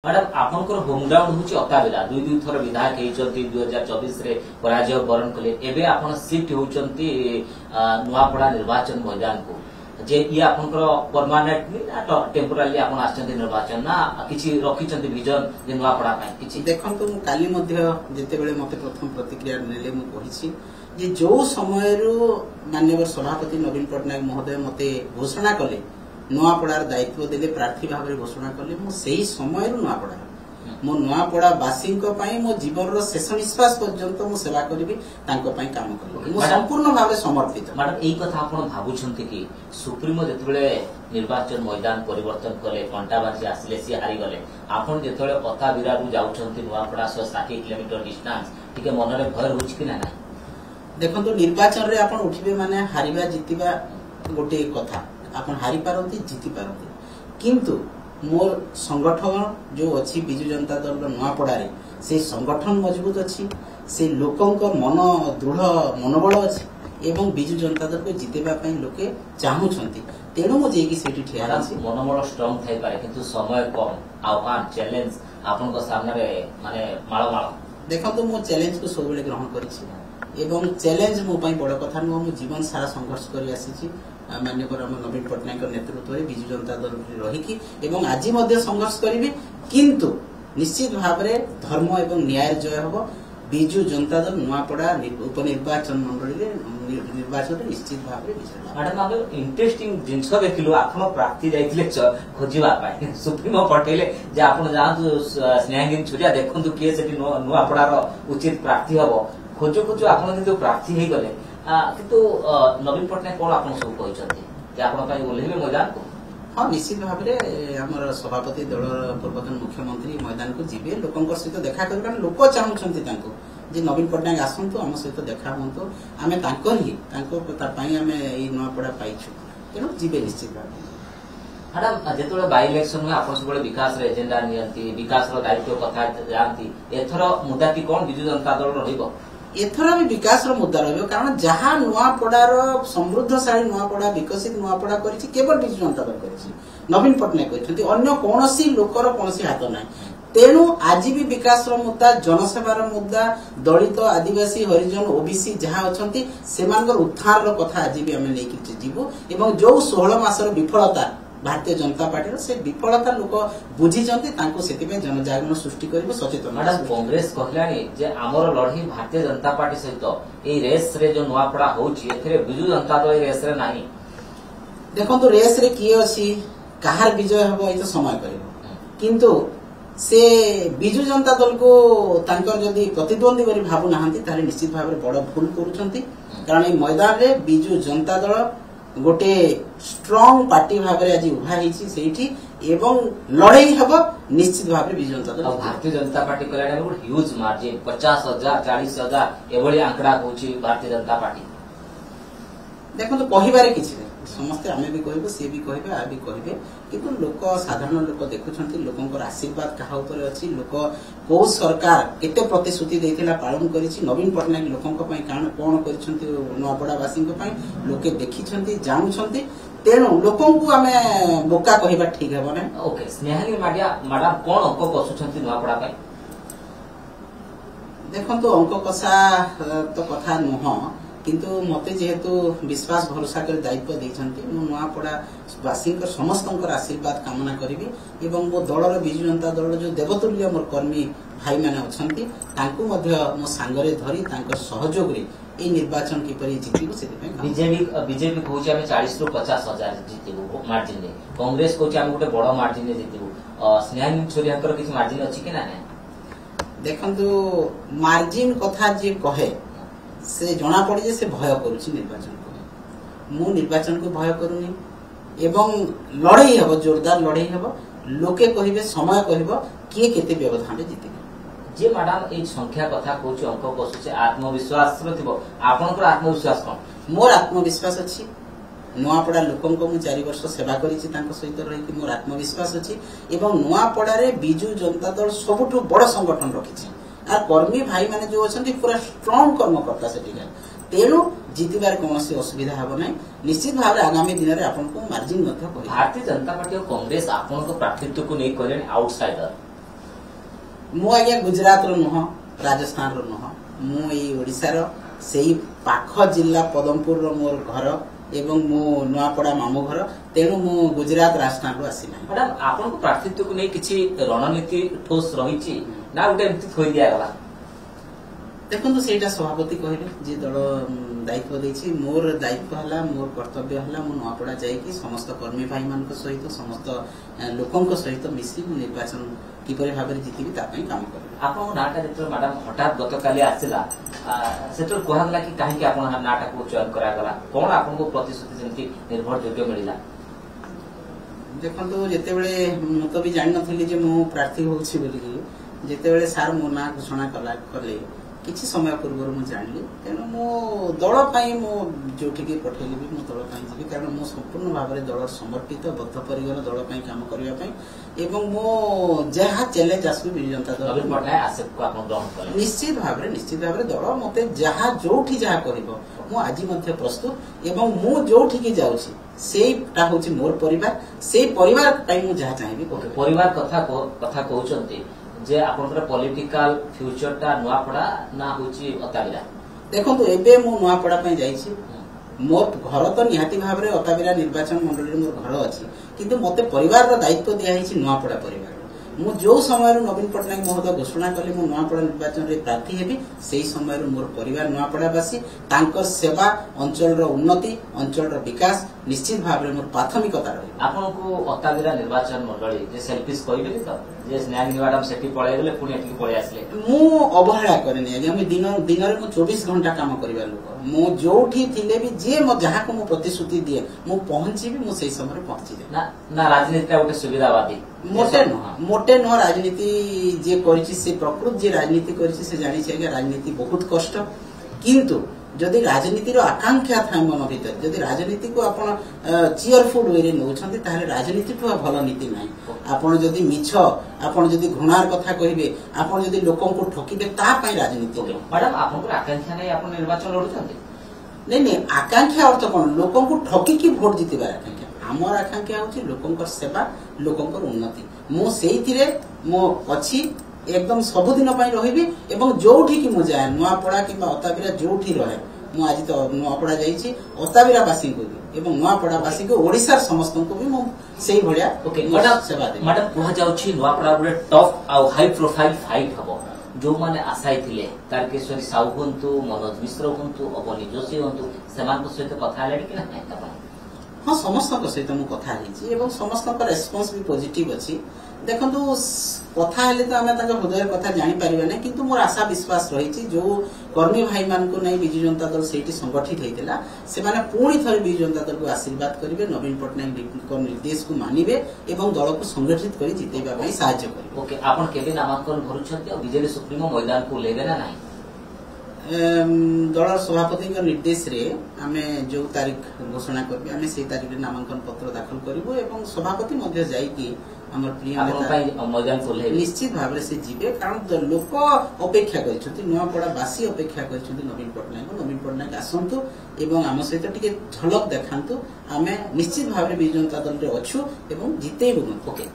Madam आपंकर होमग्राउंड हूँ अताबिला दुई दुई थर विधायक होती 2024 रे पराजय वरण कले एबे आपण शिफ्ट होउचंती नुआपड़ा निर्वाचन मैदान को जे ये आपनकर परमानेंटली ना टेम्पोरारी आपण आछंती निर्वाचन ना किछि रखिचंती विजन जे नुआपड़ा पय किछि देखंतु काली मध्य जेते बेले मते प्रथम प्रतिक्रिया नेले मु कहिछि जे जो समयरु माननीय सभापति नवीन पटनायक महोदय मते घोषणा कले नुआपड़ार दायित्व देले प्रार्थी भाव में घोषणा कले मु सेही समय नुआपड़ा मो नुआपड़ा वासी मो जीवन शेष निश्वास पर्यंत मु सेवा करी काम करी संपूर्ण भाव समर्पित। मैडम यही कथा आप भावुंट कि सुप्रीमो जिते निर्वाचन मैदान परिवर्तन कले कंटाबाजी आसिले सी हारीगले आपन जो पता बिरारू जाऊँच नुआपड़ा 160 किलोमीटर डिस्टेंस टिके मन में भय रोच कि ना देखो निर्वाचन रे आपन उठिबे माने हारिबा जितिबा गोटे कथा आपन हारी पारती जीति पारती किंतु मोर संगठन जो अच्छी बिजु जनता दल नुआपड़ा से संगठन मजबूत अच्छी से लोकों मन दृढ़ मनोबल अच्छी एवं बिजु जनता दल को जितेबा पई लोके चाहूछंती तेणु मु जेकी सेठी ठिया मनोबल स्ट्रांग थाई पारे किंतु समय कम आह्वान चैलेंज आपन को सामने रे माने माळ माळ देखो तो मो चैलेंज को सब बेले ग्रहण करिछि एवं चैलेंज मो पई बड़ कथा नु मु जीवन सारा संघर्ष करि आसीछि माननीय नवीन पटनायक नेतृत्व में बिजु जनता दल रही आज संघर्ष करी किंतु निश्चित भाव में धर्म एवं न्याय जय हम बिजु जनता दल नुआपड़ा उपनिर्वाचन मंडली निर्वाचन निश्चित भाव में विजय। मैडम आम इंटरेस्टिंग जिनस देखिलु आपण प्रार्थी जाइतिले खोजिबा पाए सुप्रीमो पठेले जे आपण जांतु स्नेहगिन छुरिया देखंतु किए सेठी नुआपड़ार उचित प्रार्थी हबो खोजो खोजो आपण किंतु प्रार्थी हे गले किंतु नवीन पटनायक कौन आप सब कहते ओल्लैबे मैदान को हाँ निश्चित भाव में आम सभापति दल पूर्वतन मुख्यमंत्री मैदान को जीवे लोक सहित देखा कर लोक चाहूँगी जे नवीन पटनायक आसतु आम सहित देखा हूँ आम आम नुआपड़ा पाइछु तेणु जीवे निश्चित भाव। मैडम जो बाई इलेक्शन में आप सब विकास एजेंडा नियंती विकास दायित्व कथा जाती एथर मुद्दा की कौन बिजु जनता दल रहिबो एथर भी विकास मुद्दा रही कारण जहाँ नुआपड़ार समृद्धशाली नुआपड़ा विकसित नुआपड़ा करिछि केवल बिजु जनता दल करिछि नवीन पटनायक कहते अन्य कौन लोकर कौन हाथ ना तेणु आज भी विकास मुद्दा जनसेवार मुद्दा दलित आदिवासी हरिजन ओबीसी जहाँ अच्छा से उत्थान कथा आज भी आम नहीं जीवु एवं जो 16 मासर विफलता भारतीय जनता पार्टी से विफलता लोक बुझी जनजागरण सृष्टि कर सचेतन। मैडम कांग्रेस कहलानी जे आमर लड़ाई भारतीय जनता पार्टी सहित ए रेस रे जो नुआपड़ा होची एथरे बिजु जनता दल रेस रे नाही देखंतु रेस रे किए अछि कहार विजय हबो ए तो समय करिवो किंतु से बिजु जनता दल को तांकर जदी प्रतिद्वंदी करी भाबु नाहंती ताले निश्चित भाव में बड़ भूल करूछंती कारण ए मैदान रे बिजु जनता दल गोटे स्ट्रॉन्ग पार्टी भाव में आज उभा एवं लड़ाई हम निश्चित भाव में बिजु जनता दल भारतीय जनता पार्टी कहला ह्यूज मार्जिन 50,000 40,000 एभली आंकड़ा कहूँ भारतीय जनता पार्टी देखो तो कहबारे किछि नहीं समस्ते आमे भी कहबे से भी कहबे आ भी कहबे किंतु लोक साधारण लोक देखुछंती लोकंकर आशीर्वाद कहा ऊपर अछि लोक को सरकार केते प्रतिश्रुति देथिला पालन करिछि नवीन पटनायक लोकंक पई कोन करिछंती नुआपड़ा वासींक पई लोके देखिछंती जानुछंती तेणु लोकों को आमे बोका कहबा ठीक हेबो नै। ओके स्नेहाली मैडम कोन अंक कसुछंती नुआपड़ा पई देखंतु अंक कसा तो कथा नुह किंतु मते जेहेतु विश्वास भरोसा कर दायित्व देइछंती मो नुआपड़ा वासी समस्त आशीर्वाद कामना करी एवं मो दलर बिजु जनता दल जो देवतुल्य मोर कर्मी भाई मैंने अच्छी मो सांगरे धरी सहयोग रे ए निर्वाचन किपरि जितिबो से बीजेपी कहूँ 40 ରୁ 50,000 जितिबो मार्जिन रे कांग्रेस कहूँ आम गोटे बड़ मार्जिन रे जितिबो स्नेहानी छोरियांकर किछि मार्जिन अछि कि ना देखंतु मार्जिन कथा जे कहे से जना पड़े जे से भय करुछि निर्वाचन को मु निर्वाचन को भय करूनी एवं लड़ाई हबो जोरदार लड़ाई हबो लोके कहिबे समय कहबो किए केते व्यवधान रे जितिबे जे मैडम ए संख्या कथा कहूँ अंक कसुचे आत्मविश्वास रथिबो आपनकर आत्मविश्वास कोन मोर आत्मविश्वास अछि नुआपड़ा लोकों को 4 वर्ष सेवा करिछि तांको सहित रही मोर आत्मविश्वास अछि एवं नुआपड़ा रे बिजु जनता दल सबुठु बड़ संगठन रखिछि आ कर्मी भाई माने जो अछंती पूरा स्ट्रांग कर्मकर्ता सेठी तेणु जितबार कौन असुविधा हम ना निश्चित भाव में आगामी दिन में आपको मार्जिन भारतीय जनता पार्टी और कांग्रेस आपन प्रार्थित्व को नहीं कहले आउटसाइडर मु आज्ञा गुजरात रो नुह राजस्थान रो नुह मु एई ओडिसा रो सेई पाख जिल्ला पदमपुर रो मोर घर एवं मो नुआपड़ा मामू घर तेणु मु गुजरात राजस्थान रो आसी नाही। मैडम आपन को प्रार्थित्व को नहीं किछि रणनीति ठोस रहिछि ना उटे एमति थोइ दिया गला? देखो सेटा सभापति कहले जे दल दायित्व देछि मोर दायित्व हला मोर कर्तव्य हला मु नुआपड़ा जाईकी समस्त कर्मी भाई मान सहित समस्त लोकन सहित मिसी निर्वाचन किपरि भाबरे जितिबी ता पई काम करबे। आपन नाटा जेतो मैडम हठात गतकाली आसिला सेटर कहला कि काहे कि आपन नाटा को चयन करा गला कोन आपन को प्रतिश्रुति जेंति निर्भर योग्य मिलिला? देखो जेते बेले मु तो भी जानि नथली जे मु प्रार्थी होछि बोली जेते बेले सार मो ना घोषणा कले किछि समय पूर्व मु जानली तेणु मो दल पाई मो जोठी के पठेली भी मो दल पाई जिबी कारण मो संपूर्ण भाव में दल समर्पित बद्धपरिकर दल पाई काम करिया पाई एवं मो जहा चैलेंज आसु बिजु जनता दल पटनाय आसेप को आपन ग्रहण कले निश्चित भाव में दल मते जहा जोठी जहा करिवो मो आज मध्य प्रस्तुत एवं मु जोठी के जाउछि सेटा होछि मोर परिवार से परिवार पाई मु जहा चाहिबी। ओके परिवार कथा कहउचंती जे आपनकर पॉलिटिकल फ्यूचर ता नुआपड़ा ना होची अताबिरा? देखो एबे मु नुआपड़ा पे जाईछि मोर घर तो निहाती भाव में अताबिरा निर्वाचन मंडली मोर घर अछि किंतु मते परिवार रो दायित्व दिया हिछि नुआपड़ा परिवार मु जो समय नवीन पटनायक महोदय घोषणा कले मु नुआपड़ा निर्वाचन रे प्रार्थी हेबी सेही समय मोर परिवार नुआपड़ावासी तांकर सेवा अंचल रो उन्नति अंचल रो विकास निश्चित भाव में मोर प्राथमिकता रही। आपन को अताबिरा निर्वाचन मंडली जे सेल्फिश कहबे तो जे स्नेहागिनी मैडम सेठी पळे गेले पुणी एठी पळे आसले मु अवहेला करनी आगे हम दिन रे मु 24 घंटा काम करबा लोक मु जोठी थिले भी जे मो जहा को मु प्रतिश्रुति दिए मु पहुंची भी मु सेही समय पहुंची ना ना राजनीति का उटे सुविधावादी मोटे न राजनीति जे करिछि से प्रकृत जे राजनीति करिछि से जानि छै राजनीति बहुत कष्ट किंतु जदि राजनीति रो आकांक्षा थाय मन भीतर जदि राजनीति को आपण चीयरफुल वे रे नउछन्ती ताले राजनीति तो भल नीति नाही आपण जदि मिछ आपण जदि घृणार कथा कहिबे आपण जदि लोकन को ठकीबे ता पई राजनीति। मैडम आपन को आकांक्षा नै आपण निर्वाचन लड़ुछन्ती? नहीं आकांक्षा अर्थ कोन लोकन को ठकी की वोट जितिबार आकांक्षा हमर आकांक्षा होछि लोकन को सेवा लोकन को उन्नति मो सेहितिरे मो अछि एकदम सबुदिन पाई रहिबी एवं जोठी की मु जाय नुआपड़ा किबा अताबिरा जोठी रहे मु आज तो नुआपड़ा जाईछि अताबिरा वासी को एवं नुआपड़ा वासी को ओडिसा समस्त को भी मु सेही भलिया ओके मैडम सेवा दे। मैडम कहा जाउछि नुआपड़ा गुडे टॉप आ हाई प्रोफाइल फाइट हबो जो माने आशाई थिले तारकेश्वरी साहू हुंतु मनोज मिश्र हुंतु अबनी जोशी हुंतु सेमान को सहित कथा आले कि नाही तबा? हाँ समस्त को सहित मु कथा हिची एवं समस्त का रेस्पॉन्स भी पॉजिटिव अछि। देखंतु कथा हेले तो आमे ताका हृदय कथा जानि परिबा नै किंतु मोर आशा विश्वास रहिछि जो कर्मी भाई मान को नै बिजु जनता दल सेठी संगठित हेतिला से माने पूरी थरे बिजु जनता दल को आशीर्वाद करिवे नवीन पटनायक को निर्देश को मानिबे एवं दल को संगठित करी जितेबा पई सहायता करिवे। ओके आपण केबे नामांकन भरुछन्ते और बीजेपी सुप्रीमो मैदान को लेबे ना नाही? दल सभापति निर्देश रे आमे जो तारीख घोषणा करबे आमे से तारीख रे नामांकन पत्र दाखल करिवो एवं सभापति मध्य जाईकी हमर प्रिय नेता मैदान को ले निश्चित भाव से जीवे कारण लोक अपेक्षा करिसथि नुआपड़ा बासी अपेक्षा करिसथि नवीन पटनायक आसंतु एवं आम सहित टिके झलक देखांतु आमे निश्चित भाव में बिजु जनता दल रे अछु एवं जितेबु। ओके